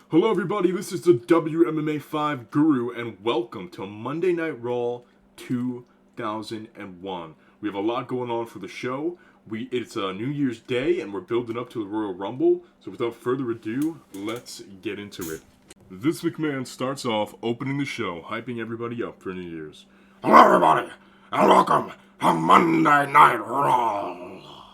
Hello everybody, this is the WMMA 5 Guru and welcome to Monday Night Raw 2001. We have a lot going on for the show. It's a New Year's Day and we're building up to the Royal Rumble. So without further ado, let's get into it. Vince McMahon starts off opening the show, hyping everybody up for New Year's. Hello everybody, and welcome to Monday Night Raw.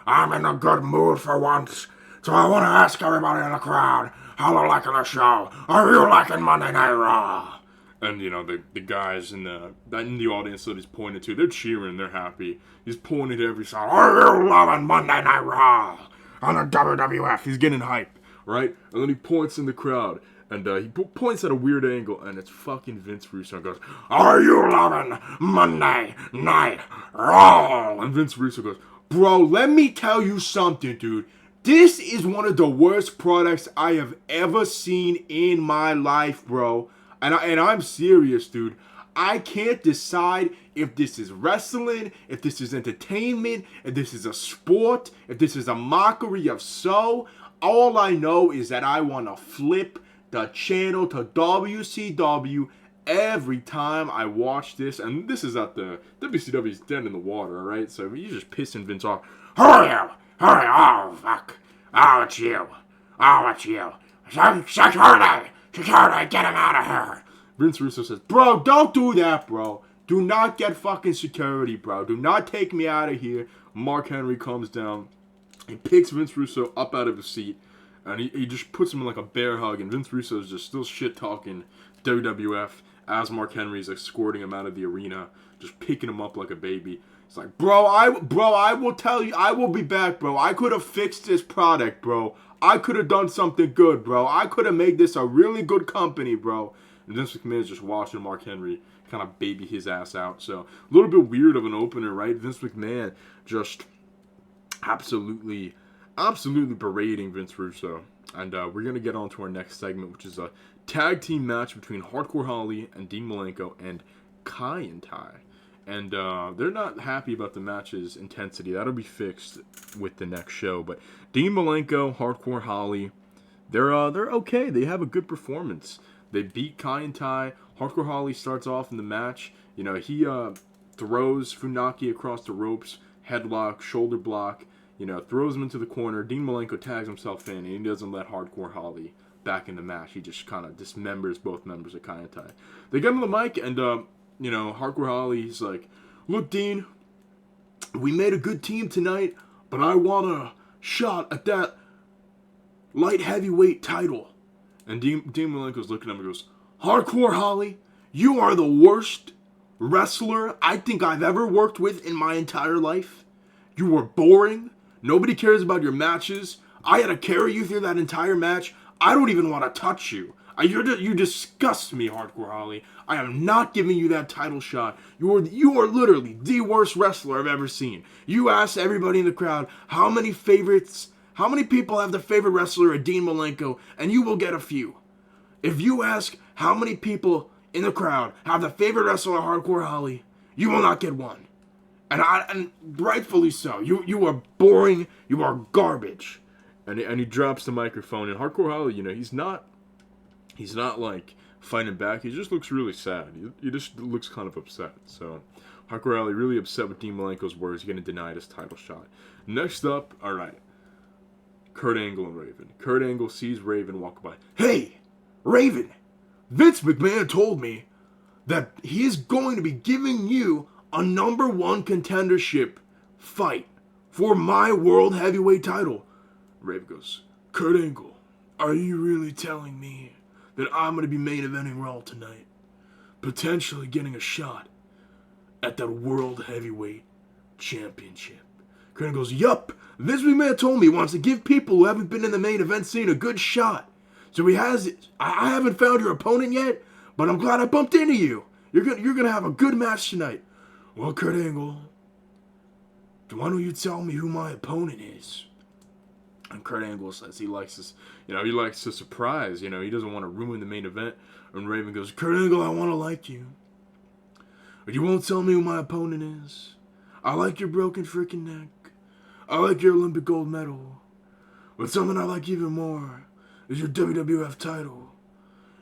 I'm in a good mood for once, so I want to ask everybody in the crowd how they're liking the show. Are you liking Monday Night Raw? And, you know, the guys in the audience that he's pointing to, they're cheering, they're happy. He's pointing to every side. Are you loving Monday Night Raw on the WWF? He's getting hype, right? And then he points in the crowd. And he points at a weird angle, and it's fucking Vince Russo and goes, Are you loving Monday Night Raw? And Vince Russo goes, Bro, let me tell you something, dude. This is one of the worst products I have ever seen in my life, bro. And I'm serious, dude. I can't decide if this is wrestling, if this is entertainment, if this is a sport, if this is a mockery of so. All I know is that I want to flip the channel to WCW every time I watch this. And this is at the WCW's dead in the water, alright? So you're just pissing Vince off. Hurry up! Hurry! Oh, fuck. Oh, it's you. Oh, it's you. Security! Security, get him out of here! Vince Russo says, Bro, don't do that, bro. Do not get fucking security, bro. Do not take me out of here. Mark Henry comes down. He picks Vince Russo up out of his seat. And he just puts him in like a bear hug. And Vince Russo is just still shit-talking WWF as Mark Henry's escorting him out of the arena. Just picking him up like a baby. It's like, bro, I will tell you, I will be back, bro. I could have fixed this product, bro. I could have done something good, bro. I could have made this a really good company, bro. And Vince McMahon is just watching Mark Henry kind of baby his ass out. So, a little bit weird of an opener, right? Vince McMahon just absolutely berating Vince Russo. And we're going to get on to our next segment, which is a tag team match between Hardcore Holly and Dean Malenko and Kai and Tai. And they're not happy about the match's intensity. That'll be fixed with the next show. But Dean Malenko, Hardcore Holly, they're okay. They have a good performance. They beat Kai and Tai. Hardcore Holly starts off in the match. You know, he throws Funaki across the ropes, headlock, shoulder block. You know, throws him into the corner. Dean Malenko tags himself in, and he doesn't let Hardcore Holly back in the match. He just kind of dismembers both members of Kai and Tai. They get on the mic, and you know, Hardcore Holly, he's like, Look, Dean, we made a good team tonight, but I want a shot at that light heavyweight title. And Dean Malenko's looking at him and goes, Hardcore Holly, you are the worst wrestler I think I've ever worked with in my entire life. You were boring. Nobody cares about your matches. I had to carry you through that entire match. I don't even want to touch you. You disgust me, Hardcore Holly. I am not giving you that title shot. You are literally the worst wrestler I've ever seen. You ask everybody in the crowd how many people have their favorite wrestler at Dean Malenko, and you will get a few. If you ask how many people in the crowd have the favorite wrestler Hardcore Holly, you will not get one. And rightfully so. You are boring. You are garbage. And he drops the microphone. And Hardcore Holly, you know, he's not like fighting back. He just looks really sad. He just looks kind of upset. So Hardcore Holly really upset with Dean Malenko's words. He's getting denied his title shot. Next up, all right, Kurt Angle and Raven. Kurt Angle sees Raven walk by. Hey, Raven! Vince McMahon told me that he is going to be giving you a number one contendership fight for my world heavyweight title. Raven goes, Kurt Angle, are you really telling me that I'm going to be main eventing Raw tonight? Potentially getting a shot at that world heavyweight championship. Kurt Angle goes, yup, Vince McMahon told me he wants to give people who haven't been in the main event scene a good shot. So he has it. I haven't found your opponent yet, but I'm glad I bumped into you. You're gonna have a good match tonight. Well, Kurt Angle, why don't you tell me who my opponent is? And Kurt Angle says he likes to surprise, he doesn't want to ruin the main event. And Raven goes, Kurt Angle, I want to like you. But you won't tell me who my opponent is. I like your broken freaking neck. I like your Olympic gold medal. But something I like even more is your WWF title.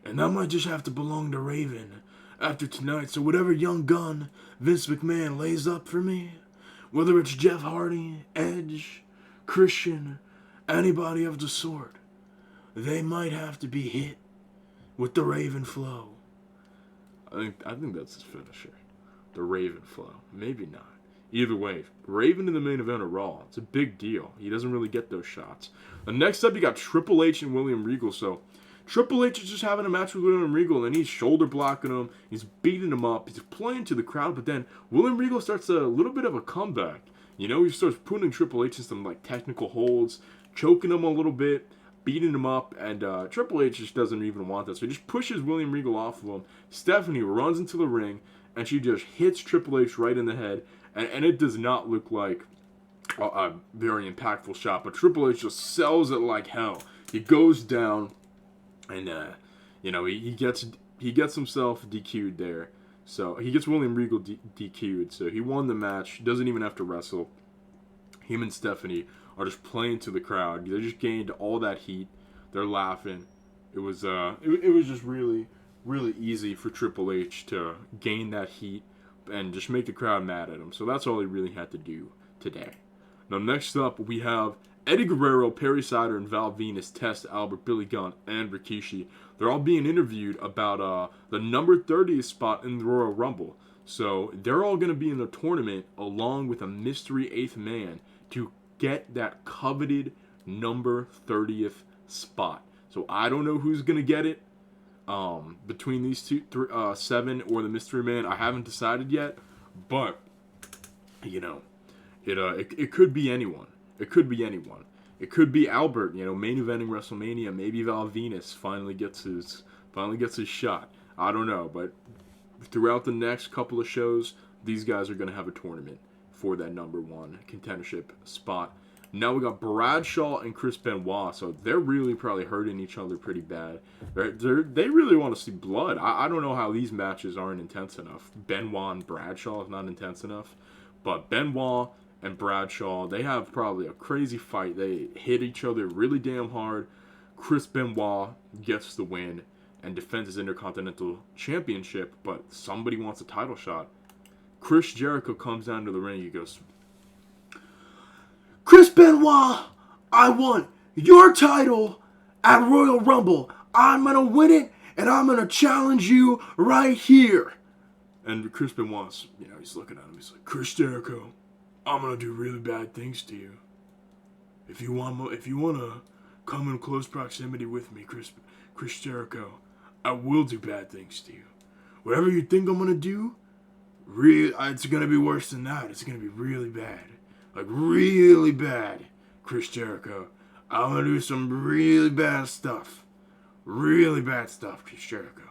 And that might just have to belong to Raven after tonight. So whatever young gun Vince McMahon lays up for me, whether it's Jeff Hardy, Edge, Christian, anybody of the sort, they might have to be hit with the Raven flow. I think that's his finisher. The Raven flow. Maybe not. Either way, Raven in the main event of Raw. It's a big deal. He doesn't really get those shots. Next up, you got Triple H and William Regal. So, Triple H is just having a match with William Regal, and he's shoulder blocking him. He's beating him up. He's playing to the crowd, but then William Regal starts a little bit of a comeback. You know, he starts putting Triple H in some like technical holds, choking him a little bit, beating him up, and Triple H just doesn't even want that. So he just pushes William Regal off of him. Stephanie runs into the ring, and she just hits Triple H right in the head. And it does not look like a very impactful shot, but Triple H just sells it like hell. He goes down, and you know, he gets himself DQ'd there. So he gets William Regal DQ'd. So he won the match. Doesn't even have to wrestle. Him and Stephanie are just playing to the crowd. They just gained all that heat. They're laughing. It was just really easy for Triple H to gain that heat and just make the crowd mad at him. So that's all he really had to do today. Now next up, we have Eddie Guerrero, Perry Sider, and Val Venus test Albert, Billy Gunn, and Rikishi. They're all being interviewed about the number 30 spot in the Royal Rumble. So they're all going to be in the tournament along with a mystery 8th man to get that coveted number 30th spot. So I don't know who's going to get it. Between these two, 7 or the mystery man, I haven't decided yet, but you know, it could be anyone. It could be anyone. It could be Albert, you know, main eventing WrestleMania. Maybe Val Venus finally gets his shot. I don't know, but throughout the next couple of shows, these guys are going to have a tournament for that number 1 contendership spot. Now we got Bradshaw and Chris Benoit, so they're really probably hurting each other pretty bad. They really want to see blood. I don't know how these matches aren't intense enough. Benoit and Bradshaw is not intense enough, but Benoit and Bradshaw, they have probably a crazy fight. They hit each other really damn hard. Chris Benoit gets the win and defends his Intercontinental Championship, but somebody wants a title shot. Chris Jericho comes down to the ring. He goes, Chris Benoit, I want your title at Royal Rumble. I'm going to win it, and I'm going to challenge you right here. And Chris Benoit's, you know, he's looking at him. He's like, Chris Jericho, I'm going to do really bad things to you. If you want to come in close proximity with me, Chris Jericho, I will do bad things to you. Whatever you think I'm going to do, it's going to be worse than that. It's going to be really bad. Like, really bad, Chris Jericho. I'm going to do some really bad stuff. Really bad stuff, Chris Jericho.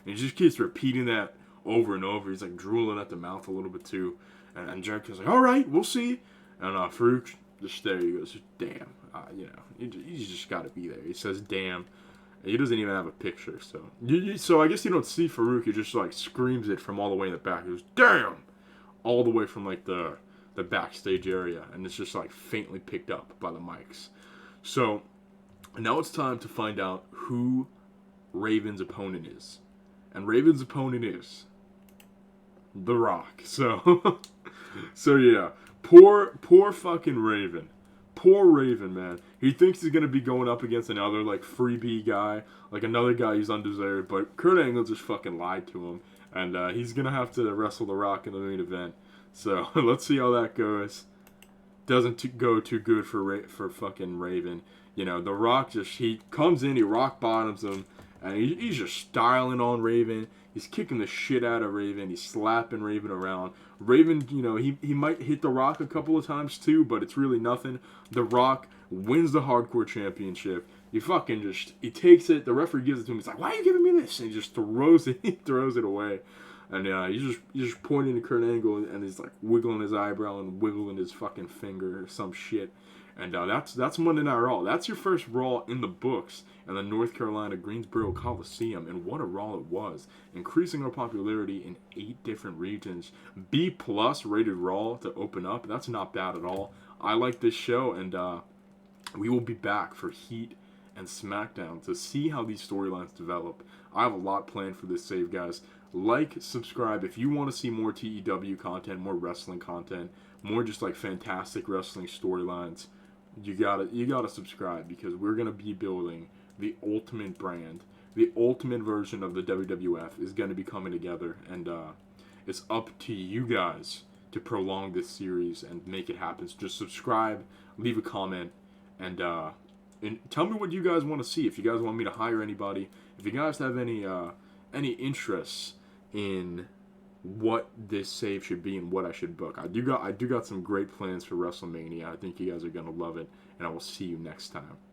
And he just keeps repeating that over and over. He's, like, drooling at the mouth a little bit, too. And Jericho's like, all right, we'll see. And Farouk just there. He goes, damn. You know, you just got to be there. He says, damn. And he doesn't even have a picture. So I guess you don't see Farouk. He just, like, screams it from all the way in the back. He goes, damn. All the way from, like, the backstage area, and it's just like faintly picked up by the mics. So now it's time to find out who Raven's opponent is, and Raven's opponent is The Rock. So yeah, poor fucking Raven. Poor Raven, man. He thinks he's gonna be going up against another like freebie guy, like another guy who's undeserved, but Kurt Angle just fucking lied to him, and he's gonna have to wrestle The Rock in the main event. So let's see how that goes. Doesn't go too good for fucking Raven. You know, The Rock he comes in, he rock bottoms him, and he's just styling on Raven. He's kicking the shit out of Raven. He's slapping Raven around. Raven, you know, he might hit The Rock a couple of times too, but it's really nothing. The Rock wins the Hardcore Championship. He takes it. The referee gives it to him. He's like, "Why are you giving me this?" And he just throws it away. And he's just pointing to Kurt Angle, and he's like wiggling his eyebrow and wiggling his fucking finger or some shit. And that's Monday Night Raw. That's your first Raw in the books in the North Carolina Greensboro Coliseum, and what a Raw it was, increasing our popularity in 8 different regions. B+ rated Raw to open up. That's not bad at all. I like this show, and we will be back for Heat and SmackDown to see how these storylines develop. I have a lot planned for this save, guys. Like, subscribe if you want to see more TEW content, more wrestling content, more just like fantastic wrestling storylines. You gotta subscribe, because we're gonna be building the ultimate brand. The ultimate version of the WWF is gonna be coming together, and it's up to you guys to prolong this series and make it happen. So just subscribe, leave a comment, and tell me what you guys want to see. If you guys want me to hire anybody, if you guys have any interests in what this save should be and what I should book, I do got some great plans for WrestleMania. I think you guys are gonna love it, and I will see you next time.